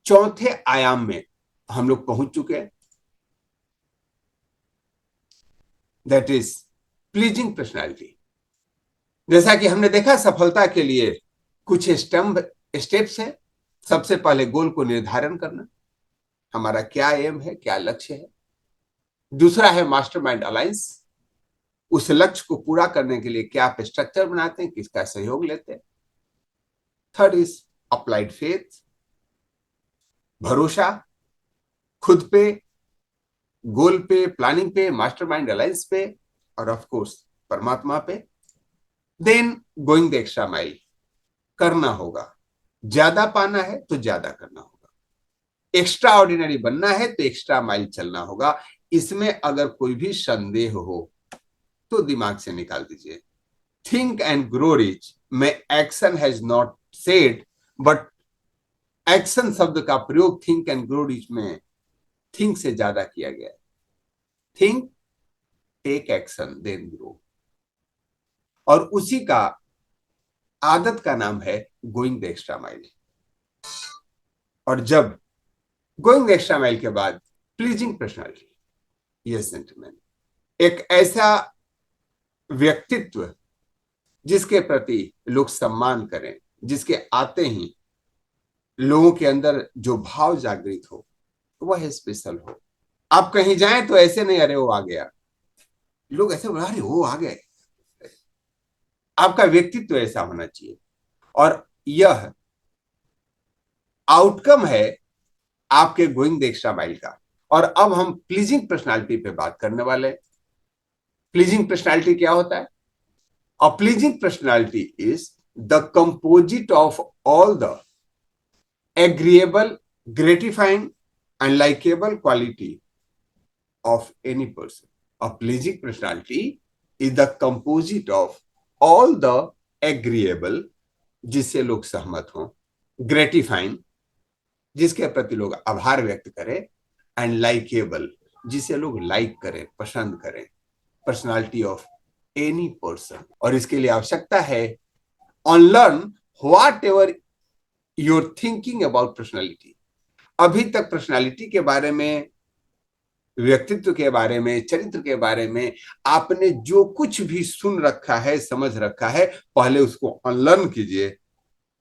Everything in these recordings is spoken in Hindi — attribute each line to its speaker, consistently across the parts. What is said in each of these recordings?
Speaker 1: चौथे आयाम में हम लोग पहुंच चुके हैं, दैट इज प्लीजिंग पर्सनालिटी। जैसा कि हमने देखा, सफलता के लिए कुछ स्टेप्स हैं। सबसे पहले गोल को निर्धारण करना, हमारा क्या एम है, क्या लक्ष्य है। दूसरा है मास्टरमाइंड अलायंस, उस लक्ष्य को पूरा करने के लिए क्या आप स्ट्रक्चर बनाते हैं, किसका सहयोग लेते हैं। थर्ड इज अप्लाइड फेथ, भरोसा खुद पे, गोल पे, प्लानिंग पे, मास्टरमाइंड अलायंस पे, और ऑफ कोर्स परमात्मा पे। Then going the extra mile, करना होगा। ज्यादा पाना है तो ज्यादा करना होगा, एक्स्ट्रा ऑर्डिनरी बनना है तो एक्स्ट्रा माइल चलना होगा। इसमें अगर कोई भी संदेह हो तो दिमाग से निकाल दीजिए। थिंक एंड ग्रो रिच में action has not said, but action शब्द का प्रयोग थिंक एंड ग्रो रिच में थिंक से ज्यादा किया गया है। Think, take action, then grow. और उसी का आदत का नाम है गोइंग द एक्स्ट्रा माइल। और जब गोइंग द एक्स्ट्रा माइल के बाद प्लीजिंग पर्सनालिटी, यस जेंटलमैन, एक ऐसा व्यक्तित्व जिसके प्रति लोग सम्मान करें, जिसके आते ही लोगों के अंदर जो भाव जागृत हो वह स्पेशल हो। आप कहीं जाएं तो ऐसे नहीं, अरे वो आ गया, लोग ऐसे बोला, अरे वो आ गए। आपका व्यक्तित्व ऐसा होना चाहिए, और यह आउटकम है आपके गोइंग द एक्स्ट्रा माइल का। और अब हम प्लीजिंग पर्सनालिटी पे बात करने वाले हैं। प्लीजिंग पर्सनालिटी क्या होता है? A pleasing personality is the composite of all the agreeable, gratifying, and likable quality of any person. A pleasing personality is the composite of all the agreeable, जिससे लोग सहमत हों, gratifying, जिसके प्रति लोग आभार व्यक्त करें, एंड लाइकेबल, जिसे लोग लाइक करें, पसंद करें, पर्सनालिटी ऑफ एनी पर्सन। और इसके लिए आवश्यकता है unlearn what ever you're thinking about personality. अभी तक पर्सनालिटी के बारे में, व्यक्तित्व के बारे में, चरित्र के बारे में आपने जो कुछ भी सुन रखा है, समझ रखा है, पहले उसको अनलर्न कीजिए,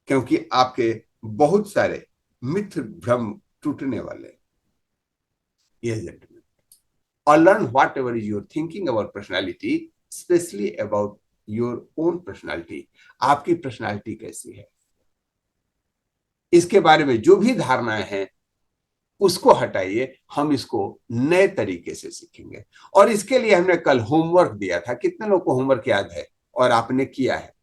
Speaker 1: क्योंकि आपके बहुत सारे मिथ्य भ्रम टूटने वाले। ये gentleman, unlearn what ever is your thinking about personality, specially about your own personality. आपकी पर्सनालिटी कैसी है, इसके बारे में जो भी धारणाएं हैं उसको हटाइए। हम इसको नए तरीके से सीखेंगे। और इसके लिए हमने कल होमवर्क दिया था। कितने लोगों को होमवर्क याद है और आपने किया है?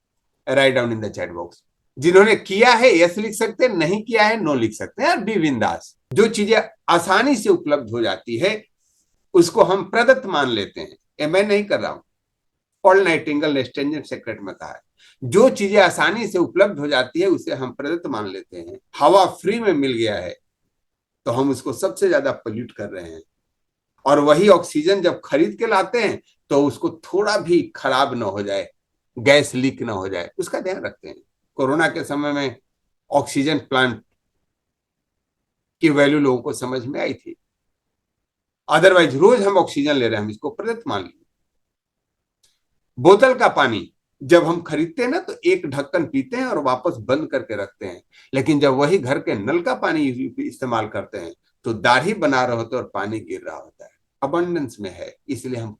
Speaker 1: Write down in the chat box. जिन्होंने किया है यस लिख सकते हैं, नहीं किया है नो लिख सकते हैं। बी बिंदास। जो चीजें आसानी से उपलब्ध हो जाती है उसको हम प्रदत्त मान लेते हैं। ये मैं नहीं कर रहा हूं, पॉल नाइटिंगेल ने स्ट्रेंजर सेक्रेट में कहा है, जो चीजें आसानी से उपलब्ध हो जाती है उसे हम प्रदत्त मान लेते हैं। हवा फ्री में मिल गया है तो हम उसको सबसे ज्यादा पोल्यूट कर रहे हैं। और वही ऑक्सीजन जब खरीद के लाते हैं तो उसको थोड़ा भी खराब ना हो जाए, गैस लीक ना हो जाए, उसका ध्यान रखते हैं। कोरोना के समय में ऑक्सीजन प्लांट की वैल्यू लोगों को समझ में आई थी। अदरवाइज रोज हम ऑक्सीजन ले रहे हैं, हम इसको प्रदत्त मान लीजिए। बोतल का पानी जब हम खरीदते हैं ना तो एक ढक्कन पीते हैं और वापस बंद करके रखते हैं, लेकिन जब वही घर के नल का पानी इस्तेमाल करते हैं तो दाढ़ी बना रहे होते और पानी गिर रहा होता है। अबंडेंस में है, इसलिए हम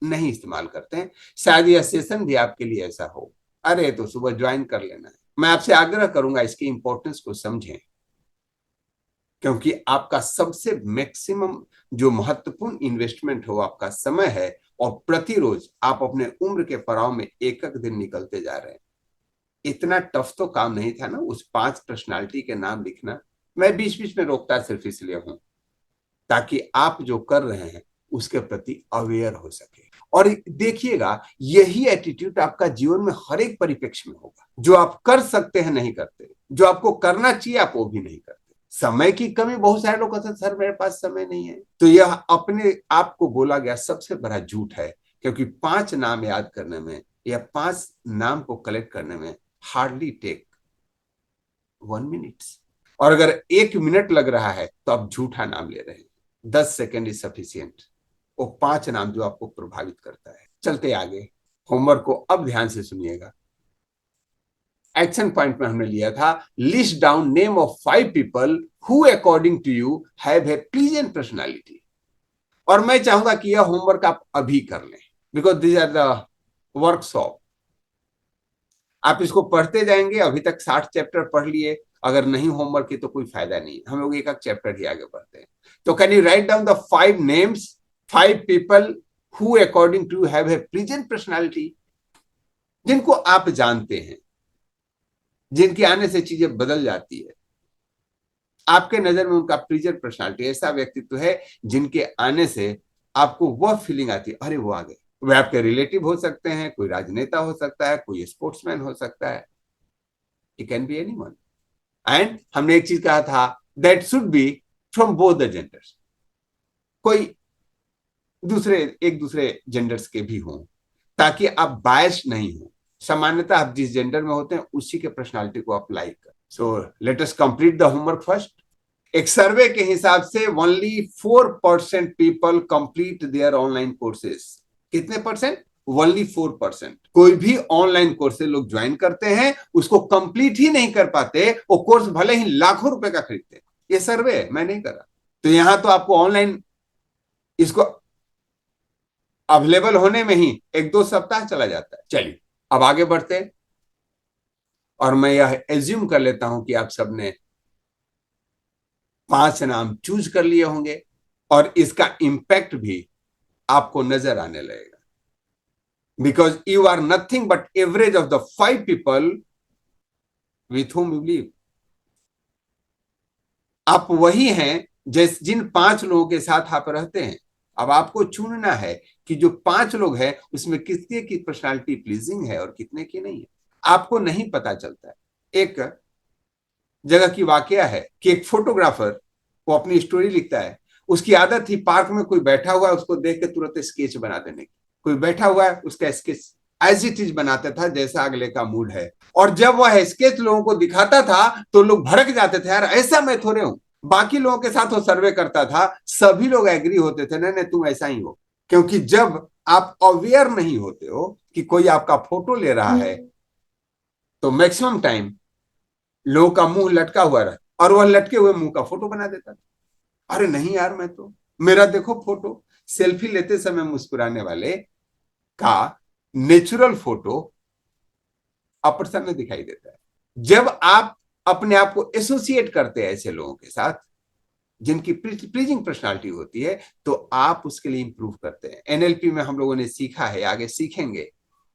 Speaker 1: नहीं इस्तेमाल करते हैं। शायद यह सेशन भी आपके लिए ऐसा हो, अरे तो सुबह ज्वाइन कर लेना है। मैं आपसे आग्रह करूंगा इसकी इंपॉर्टेंस को समझें, क्योंकि आपका सबसे मैक्सिमम जो महत्वपूर्ण इन्वेस्टमेंट हो आपका समय है, और प्रतिरोज आप अपने उम्र के पड़ाव में एक एक दिन निकलते जा रहे हैं। इतना टफ तो काम नहीं था ना उस 5 पर्सनालिटी के नाम लिखना। मैं बीच बीच में रोकता सिर्फ इसलिए हूं ताकि आप जो कर रहे हैं उसके प्रति अवेयर हो सके। और देखिएगा, यही एटीट्यूड आपका जीवन में हर एक परिप्रेक्ष्य में होगा। जो आप कर सकते हैं नहीं करते, जो आपको करना चाहिए आप वो भी नहीं करते। समय की कमी, बहुत सारे लोग कहते हैं सर मेरे पास समय नहीं है, तो यह अपने आप को बोला गया सबसे बड़ा झूठ है। क्योंकि 5 नाम याद करने में या 5 नाम को कलेक्ट करने में हार्डली टेक 1 मिनट। और अगर 1 मिनट लग रहा है तो आप झूठा नाम ले रहे हैं। 10 सेकेंड इज सफिशियंट। वो 5 नाम जो आपको प्रभावित करता है। चलते आगे, होमवर्क को अब ध्यान से सुनिएगा। एक्शन पॉइंट में हमने लिया था, list down name of 5 people who according to you have a pleasant personality. और मैं चाहूंगा कि यह होमवर्क आप अभी कर लें, because this are the workshop. आप इसको पढ़ते जाएंगे, अभी तक 60 चैप्टर पढ़ लिए, अगर नहीं होमवर्क की तो कोई फायदा नहीं, हम लोग एक एक चैप्टर ही आगे बढ़ते हैं। तो can you write down the 5 names, 5 people who according to have a pleasant personality, जिनको आप जानते हैं, जिनके आने से चीजें बदल जाती है। आपके नजर में उनका प्लीजेंट पर्सनालिटी ऐसा व्यक्तित्व है जिनके आने से आपको वह फीलिंग आती है, अरे वो आ गए। वे आपके रिलेटिव हो सकते हैं, कोई राजनेता हो सकता है, कोई स्पोर्ट्समैन हो सकता है, it can be anyone. And हमने एक चीज कहा था, that should be from both the genders. कोई एक दूसरे जेंडर्स के भी हों, ताकि आप बायस नहीं हो। सामान्यतः आप जिस जेंडर में होते हैं उसी के पर्सनालिटी को अप्लाई कर। So let us complete the homework first. एक सर्वे के हिसाब से only 4% people complete their online courses. कितने परसेंट? ओनली 4%। कोई भी ऑनलाइन कोर्सेज लोग ज्वाइन करते हैं, उसको कंप्लीट ही नहीं कर पाते। वो कोर्स भले ही लाखों रुपए का खरीदते हैं। ये सर्वे है, मैं नहीं कर रहा। तो यहां तो आपको ऑनलाइन इसको अवेलेबल होने में ही 1-2 सप्ताह चला जाता है। चलिए अब आगे बढ़ते हैं, और मैं यह एज्यूम कर लेता हूं कि आप सबने 5 नाम चूज कर लिए होंगे, और इसका इंपैक्ट भी आपको नजर आने लगेगा, because you are nothing but average of the 5 people with whom you live. आप वही हैं जिन 5 लोगों के साथ आप रहते हैं। अब आपको चुनना है कि जो 5 लोग हैं उसमें किसके की पर्सनालिटी प्लीजिंग है और कितने की नहीं है। आपको नहीं पता चलता है। एक जगह की वाकया है कि एक फोटोग्राफर वो अपनी स्टोरी लिखता है, उसकी आदत थी पार्क में कोई बैठा हुआ है उसको देख के तुरंत स्केच बना देने की। कोई बैठा हुआ है उसका स्केच एज इट इज बनाता था जैसा अगले का मूड है, और जब वह स्केच लोगों को दिखाता था तो लोग भड़क जाते थे, यार ऐसा मैं थोड़े हूं। बाकी लोगों के साथ वो सर्वे करता था, सभी लोग एग्री होते थे, नहीं नहीं तुम ऐसा ही हो। क्योंकि जब आप अवेयर नहीं होते हो कि कोई आपका फोटो ले रहा है, तो मैक्सिमम टाइम लोगों का मुंह लटका हुआ रहता, और वह लटके हुए मुंह का फोटो बना देता था। अरे नहीं यार, मैं तो, मेरा देखो फोटो। सेल्फी लेते समय मुस्कुराने वाले का नेचुरल फोटो अपर में दिखाई देता है। जब आप अपने आप को एसोसिएट करते हैं ऐसे लोगों के साथ जिनकी प्लीजिंग पर्सनालिटी होती है, तो आप उसके लिए इंप्रूव करते हैं। एनएलपी में हम लोगों ने सीखा है, आगे सीखेंगे,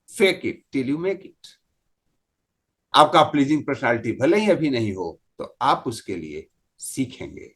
Speaker 1: fake it till you make it. आपका प्लीजिंग पर्सनालिटी भले ही अभी नहीं हो, तो आप उसके लिए सीखेंगे।